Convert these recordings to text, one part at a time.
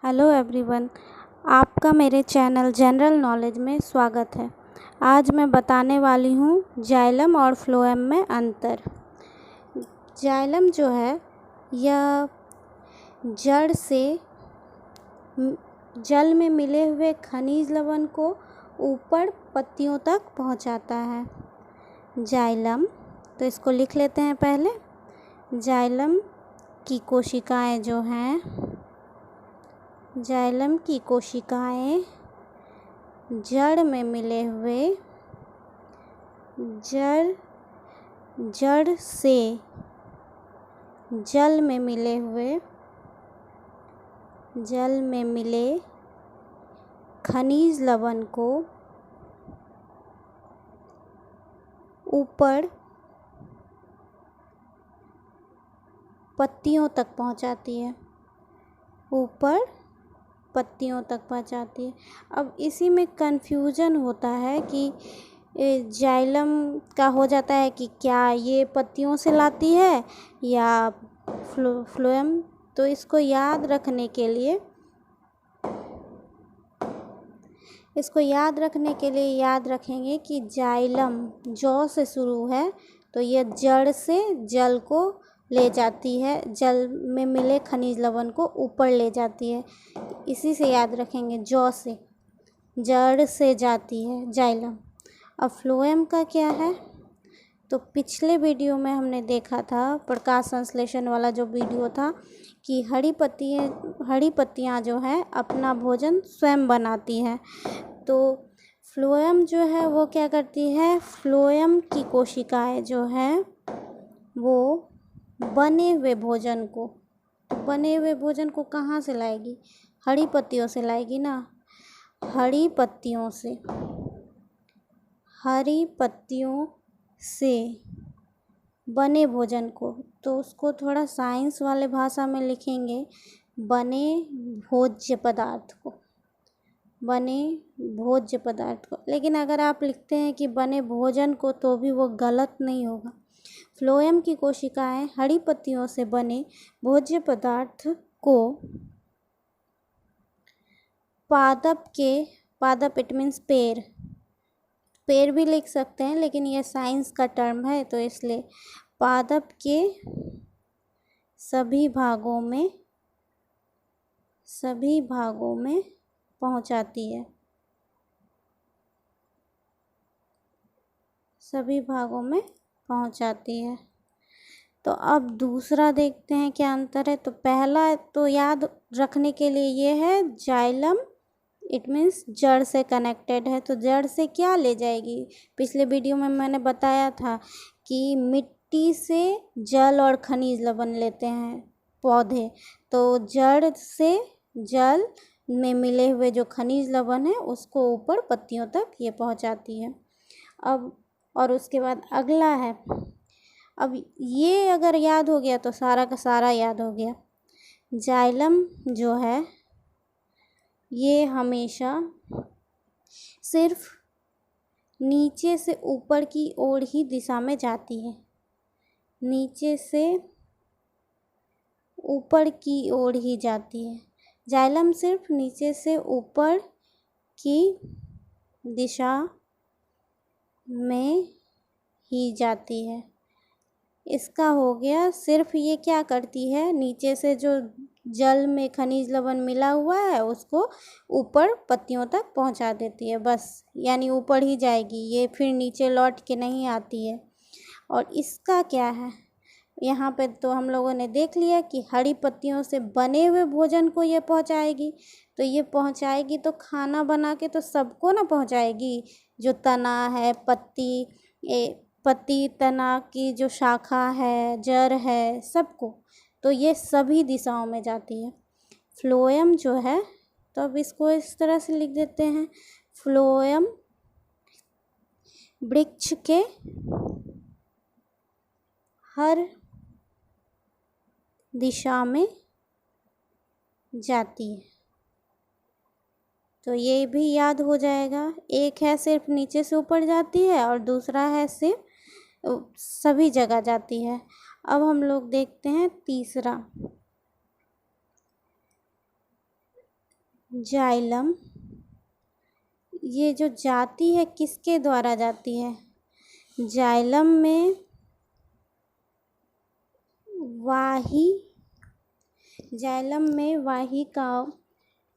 Hello everyone, आपका मेरे channel general knowledge में स्वागत है। आज मैं बताने वाली हूँ जाइलम और फ्लोएम में अंतर। जाइलम जो है यह जड़ से जल में मिले हुए खनिज लवण को ऊपर पत्तियों तक पहुँचाता है। जाइलम, तो इसको लिख लेते हैं पहले। जाइलम की कोशिकाएं जो हैं, जाइलम की कोशिकाएं जड़ में मिले हुए जड़ से जल में मिले खनिज लवण को ऊपर पत्तियों तक पहुंचाती है। अब इसी में कन्फ्यूजन होता है कि जाइलम का हो जाता है कि क्या ये पत्तियों से लाती है या फ्लोएम। तो इसको याद रखने के लिए याद रखेंगे कि जाइलम जौ से शुरू है, तो यह जड़ से जल को ले जाती है, जल में मिले खनिज लवण को ऊपर ले जाती है। इसी से याद रखेंगे, जौ से जड़ से जाती है जाइलम। अब फ्लोएम का क्या है, तो पिछले वीडियो में हमने देखा था, प्रकाश संश्लेषण वाला जो वीडियो था, कि हरी पत्तियाँ जो है अपना भोजन स्वयं बनाती हैं। तो फ्लोएम जो है वो क्या करती है, फ्लोएम की कोशिकाएं जो हैं वो बने हुए भोजन को कहाँ से लाएगी? हरी पत्तियों से लाएगी ना, हरी पत्तियों से बने भोजन को। तो उसको थोड़ा साइंस वाले भाषा में लिखेंगे, बने भोज्य पदार्थ को। लेकिन अगर आप लिखते हैं कि बने भोजन को, तो भी वो गलत नहीं होगा। फ्लोएम की कोशिकाएं हरी पत्तियों से बने भोज्य पदार्थ को पादप इट मीन्स पेड़ भी लिख सकते हैं, लेकिन ये साइंस का टर्म है, तो इसलिए पादप के सभी भागों में पहुंचाती है। तो अब दूसरा देखते हैं क्या अंतर है। तो पहला तो याद रखने के लिए ये है, जाइलम इट मीन्स जड़ से कनेक्टेड है। तो जड़ से क्या ले जाएगी? पिछले वीडियो में मैंने बताया था कि मिट्टी से जल और खनिज लवण लेते हैं पौधे, तो जड़ से जल में मिले हुए जो खनिज लवण है उसको ऊपर पत्तियों तक ये पहुंचाती है। अब और उसके बाद अगला है, अब ये अगर याद हो गया तो सारा का सारा याद हो गया। जाइलम जो है ये हमेशा सिर्फ नीचे से ऊपर की ओर ही दिशा में जाती है, जाइलम सिर्फ नीचे से ऊपर की दिशा में ही जाती है। इसका हो गया, सिर्फ ये क्या करती है, नीचे से जो जल में खनिज लवण मिला हुआ है उसको ऊपर पत्तियों तक पहुंचा देती है, बस। यानी ऊपर ही जाएगी, ये फिर नीचे लौट के नहीं आती है। और इसका क्या है, यहाँ पे तो हम लोगों ने देख लिया कि हरी पत्तियों से बने हुए भोजन को ये पहुंचाएगी। तो ये पहुंचाएगी तो खाना बना के तो सबको ना पहुंचाएगी, जो तना है, पत्ती तना की जो शाखा है, जड़ है, सबको। तो ये सभी दिशाओं में जाती है। फ्लोएम जो है, तो अब इसको इस तरह से लिख देते हैं, फ्लोएम वृक्ष के हर दिशा में जाती है। तो ये भी याद हो जाएगा, एक है सिर्फ नीचे से ऊपर जाती है और दूसरा है सिर्फ सभी जगह जाती है। अब हम लोग देखते हैं तीसरा। जाइलम, ये जो जाती है किसके द्वारा जाती है? जाइलम में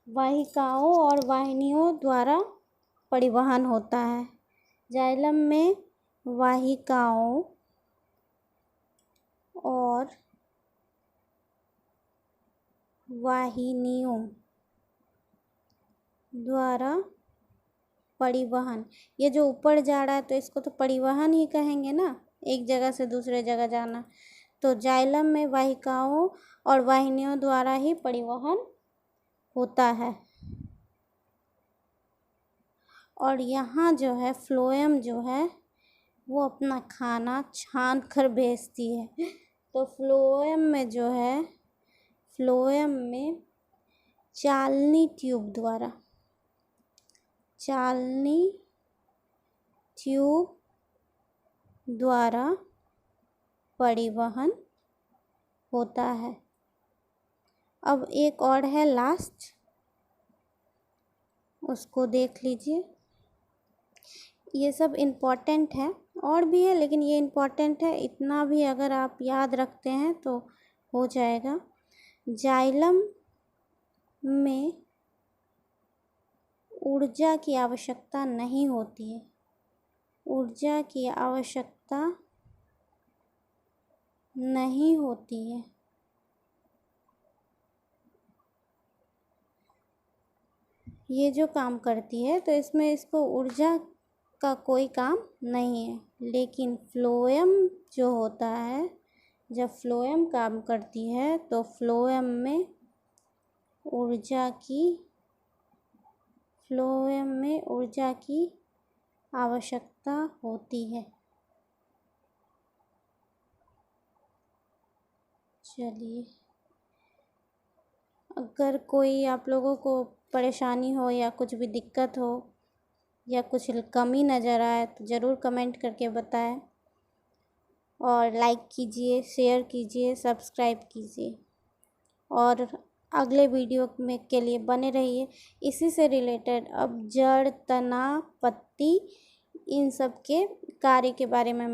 वाहिकाओं और वाहिनियों द्वारा परिवहन होता है। जाइलम में वाहिकाओं और वाहिनियों द्वारा परिवहन, ये जो ऊपर जा रहा है तो इसको तो परिवहन ही कहेंगे ना, एक जगह से दूसरे जगह जाना। तो जाइलम में वाहिकाओं और वाहिनियों द्वारा ही परिवहन होता है। और यहाँ जो है फ्लोएम जो है वो अपना खाना छान कर भेजती है। तो फ्लोएम में जो है, फ्लोएम में चालनी ट्यूब द्वारा परिवहन होता है। अब एक और है लास्ट, उसको देख लीजिए। ये सब इम्पॉर्टेंट है, और भी है लेकिन ये इम्पॉर्टेंट है, इतना भी अगर आप याद रखते हैं तो हो जाएगा। जाइलम में ऊर्जा की आवश्यकता नहीं होती है, ऊर्जा की आवश्यकता नहीं होती है। ये जो काम करती है तो इसमें इसको ऊर्जा का कोई काम नहीं है। लेकिन फ्लोएम जो होता है, जब फ्लोएम काम करती है तो फ्लोएम में ऊर्जा की आवश्यकता होती है। चलिए, अगर कोई आप लोगों को परेशानी हो या कुछ भी दिक्कत हो या कुछ कमी नज़र आए तो ज़रूर कमेंट करके बताएं, और लाइक कीजिए, शेयर कीजिए, सब्सक्राइब कीजिए, और अगले वीडियो में के लिए बने रहिए। इसी से रिलेटेड अब जड़, तना, पत्ती, इन सब के कार्य के बारे में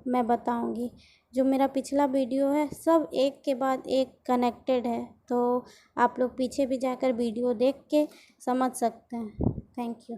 मैं बताऊंगी। जो मेरा पिछला वीडियो है सब एक के बाद एक कनेक्टेड है, तो आप लोग पीछे भी जाकर वीडियो देख के समझ सकते हैं। Thank you.